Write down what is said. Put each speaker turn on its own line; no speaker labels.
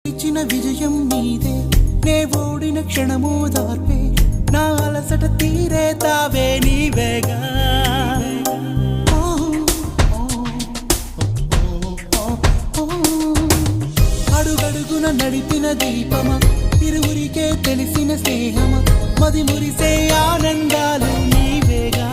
ఇచ్చిన విజయం నీదే నే ఓడిన క్షణము దార్పే నా అలసట తీరే తావే నీవేగా అడుగడుగున నడిపిన దీపమా ఇరువురికే తెలిసిన స్నేహమా మది మురిసే ఆనందాలు నీవేగా